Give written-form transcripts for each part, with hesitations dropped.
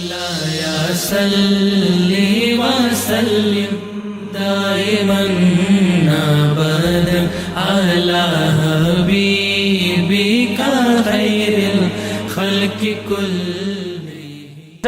مولاي صل وسلم دائما ابدا على حبيبك خير الخلق كلهم.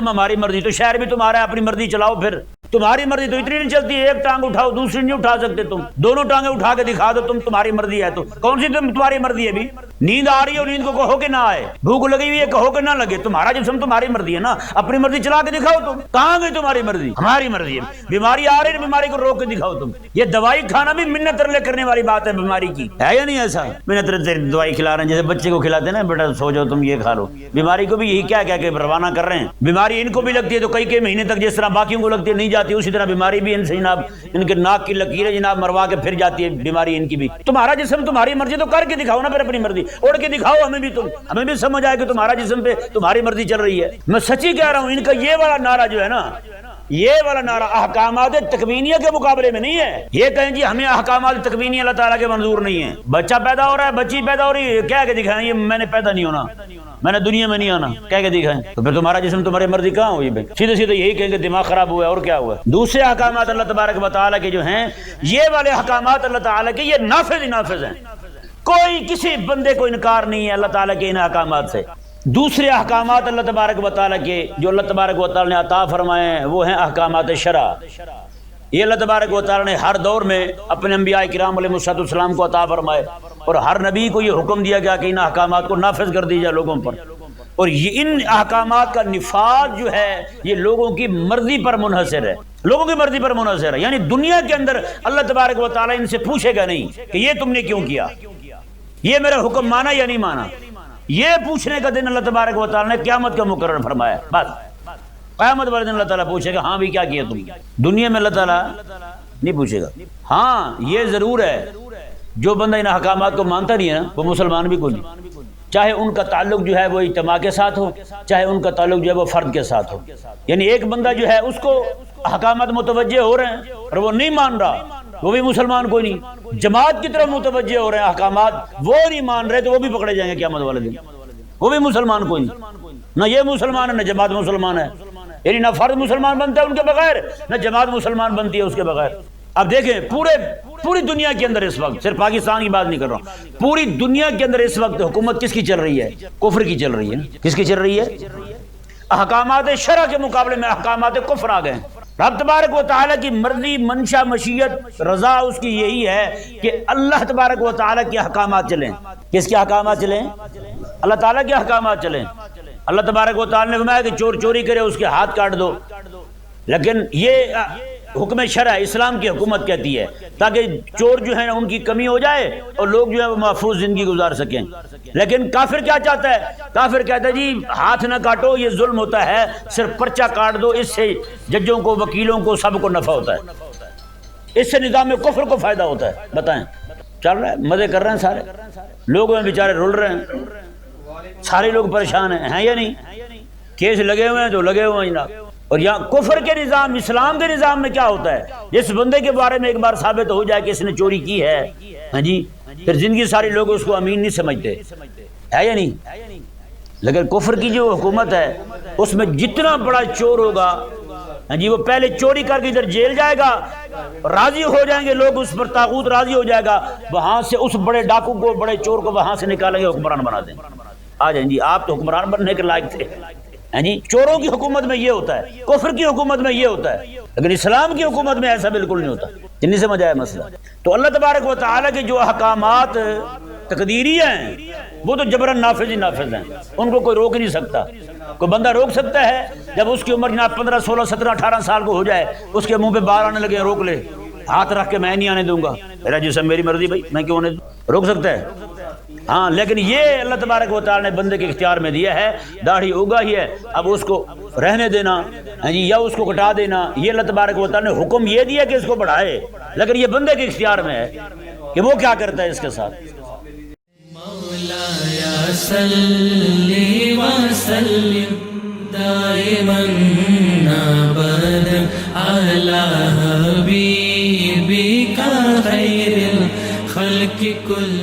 ہماری مرضی تو شہر بھی تمہارا ہے، اپنی مرضی چلاؤ. پھر تمہاری مرضی تو اتنی نہیں چلتی، ایک ٹانگ اٹھاؤ دوسری نہیں اٹھا سکتے تم، دونوں ٹانگیں اٹھا کے دکھا دو تمہاری مرضی ہے. تو کون سی تمہاری مرضی ہے؟ بھی نیند آ رہی ہے، نیند کو کہو کہ نہ آئے، بھوک لگی ہوئی ہے کہو کہ نہ لگے، تمہارا جسم تمہاری مرضی ہے نا، اپنی مرضی چلا کے دکھاؤ. تم کہاں گئی تمہاری مرضی؟ ہماری مرضی ہے. بیماری آ رہی ہے، بیماری کو روک کے دکھاؤ. تم یہ دوائی کھانا بھی منت ترلے کرنے والی بات ہے بیماری کی، ہے یا نہیں ایسا؟ منت ترلے دوائی کھلا رہے ہیں، جیسے بچے کو کھلاتے ہیں نا، بیٹا سو جاؤ تم یہ کھا لو. بیماری کو بھی یہی کیا کیا کہ روانہ کر رہے ہیں. بیماری ان کو بھی لگتی ہے تو کئی مہینے تک جس طرح باقیوں کو لگتی ہے نہیں جاتی، اسی طرح بیماری بھی ان سے جناب، ان کے ناک کی لکیریں جناب مروا کے پھر جاتی ہے بیماری ان کی بھی. تمہارا جسم تمہاری مرضی تو کر کے دکھاؤ نا، پھر اپنی مرضی اوڑھ کے دکھاؤ ہمیں بھی. ہمیں بھی سمجھ آئے کہ تمہارا جسم پہ تمہاری مرضی چل رہی ہے. میں سچی کہہ رہا ہوں، ان کا یہ والا نعرہ جو ہے نا، یہ والا نعرہ احکامات تکوینیہ کے مقابلے میں نہیں ہے. یہ کہیں جی ہمیں احکامات تکوینیہ اللہ تعالیٰ کے منظور نہیں ہے. بچہ پیدا ہو رہا ہے، بچی پیدا ہو رہی ہے، کہہ کے دکھائیں یہ میں نے پیدا نہیں ہونا، میں نے دنیا میں نہیں آنا، کہہ کے دکھائیں. تو پھر تمہارا جسم تمہاری مرضی کہاں ہوئی بھائی؟ سیدھے سیدھے یہی کہیں کہ دماغ خراب ہوا ہے اور کیا ہوا. دوسرے احکامات اللہ تبارک و تعالیٰ کے جو ہیں، یہ والے احکامات اللہ تعالیٰ کے یہ نافذ ہی نافذ ہیں. کوئی کسی بندے کو انکار نہیں ہے اللہ تعالیٰ کے ان احکامات سے. دوسرے احکامات اللہ تبارک و تعالیٰ کے جو اللہ تبارک و تعالیٰ نے عطا فرمائے ہیں وہ ہیں احکامات شرع. یہ اللہ تبارک و تعالیٰ نے ہر دور میں اپنے انبیاء کرام علیہ السلام کو عطا فرمائے، اور ہر نبی کو یہ حکم دیا گیا کہ ان احکامات کو نافذ کر دیجیے لوگوں پر. اور یہ ان احکامات کا نفاذ جو ہے یہ لوگوں کی مرضی پر منحصر ہے، لوگوں کی مرضی پر منحصر ہے. یعنی دنیا کے اندر اللہ تبارک و تعالیٰ ان سے پوچھے گا نہیں کہ یہ تم نے کیوں کیا، یہ میرا حکم مانا یا نہیں مانا. یہ پوچھنے کا دن اللہ تبارک و تعالیٰ نے قیامت کا مقرر فرمایا. بس قیامت والے دن اللہ تعالیٰ پوچھے گا ہاں بھی کیا کیا تم. دنیا میں اللہ تعالیٰ نہیں پوچھے گا. ہاں یہ ضرور ہے، جو بندہ ان احکامات کو مانتا نہیں ہے نا وہ مسلمان بھی کوئی نہیں، چاہے ان کا تعلق جو ہے وہ اجتماع کے ساتھ ہو، چاہے ان کا تعلق جو ہے وہ فرد کے ساتھ ہو. یعنی ایک بندہ جو ہے اس کو احکامات متوجہ ہو رہے ہیں اور وہ نہیں مان رہا، وہ بھی مسلمان کوئی نہیں. جماعت کی طرف متوجہ ہو رہے ہیں احکامات، وہ نہیں مان رہے تو وہ بھی پکڑے جائیں گے قیامت والے دن. وہ بھی مسلمان کوئی نہیں، نہ یہ مسلمان ہے نہ جماعت مسلمان ہے. یعنی نہ فرد مسلمان بنتا ہے ان کے بغیر، نہ جماعت مسلمان بنتی ہے اس کے بغیر. اب دیکھیں پوری دنیا کے اندر اس وقت، صرف پاکستان کی بات نہیں کر رہا ہوں، پوری دنیا کے اندر اس وقت حکومت کس کی چل رہی ہے؟ کفر کی چل رہی ہے. کس کی چل رہی ہے؟ احکامات شرع کے مقابلے میں احکامات کفر آ گئے. رب تبارک و تعالیٰ کی مرضی، منشا، مشیت، رضا اس کی یہی ہے کہ اللہ تبارک و تعالیٰ کے احکامات چلیں. کس کے احکامات چلیں؟ اللہ تعالیٰ کے احکامات چلیں. اللہ تبارک و تعالیٰ نے فرمایا کہ چور چوری کرے اس کے ہاتھ کاٹ دو. لیکن یہ حکم شرع اسلام کی حکومت کہتی ہے تاکہ چور جو ہے ان کی کمی ہو جائے اور لوگ جو ہے وہ محفوظ زندگی گزار سکیں. لیکن کافر کیا چاہتا ہے؟ کافر کہتا ہے جی ہاتھ نہ کاٹو، یہ ظلم ہوتا ہے، صرف پرچہ کاٹ دو، اس سے ججوں کو، وکیلوں کو، سب کو نفع ہوتا ہے، اس سے نظام کفر کو فائدہ ہوتا ہے. بتائیں چل رہا ہے، مزے کر رہے ہیں سارے لوگ، ہیں بیچارے رول رہے ہیں، سارے لوگ پریشان ہیں یا نہیں؟ کیس لگے ہوئے ہیں تو لگے ہوئے ہیں جناب. اور یہاں کفر کے نظام، اسلام کے نظام میں کیا ہوتا ہے؟ جس بندے کے بارے میں ایک بار ثابت ہو جائے کہ اس نے چوری کی ہے، ہاں جی، پھر زندگی سارے لوگ اس کو امین نہیں سمجھتے، ہے یا نہیں؟ لیکن کفر کی جو حکومت ہے اس میں جتنا بڑا چور ہوگا، ہاں جی، وہ پہلے چوری کر کے ادھر جیل جائے گا، راضی ہو جائیں گے لوگ اس پر، طاغوت راضی ہو جائے گا، وہاں سے اس بڑے ڈاکو کو، بڑے چور کو وہاں سے نکالیں گے، حکمران بنا دیں. آ جائیں جی، آپ تو حکمران بننے کے لائق تھے. جی چوروں کی حکومت میں یہ ہوتا ہے، کفر کی حکومت میں یہ ہوتا ہے، لیکن اسلام کی حکومت میں ایسا بالکل نہیں ہوتا. جنہیں سمجھ آیا مسئلہ؟ تو اللہ تبارک و تعالیٰ کے جو احکامات تقدیری ہیں وہ تو جبراً نافذ ہی نافذ ہیں، ان کو کوئی روک نہیں سکتا. کوئی بندہ روک سکتا ہے جب اس کی عمر جناب 15 16 17 18 سال کو ہو جائے، اس کے منہ پہ بال آنے لگے، روک لے، ہاتھ رکھ کے میں نہیں آنے دوں گا، میرا جسم میری مرضی بھائی، میں کیوں آنے دوں؟ روک سکتا ہے؟ ہاں، لیکن یہ اللہ تبارک و تعالیٰ نے بندے کے اختیار میں دیا ہے. داڑھی اگا ہی ہے، اب اس کو رہنے دینا جی یا اس کو کٹا دینا، یہ اللہ تبارک و تعالیٰ نے حکم یہ دیا کہ اس کو بڑھائے، لیکن یہ بندے کے اختیار میں ہے کہ وہ کیا کرتا ہے اس کے ساتھ. مولاي صل وسلم دائما ابدا على حبيبك خير الخلق كلهم.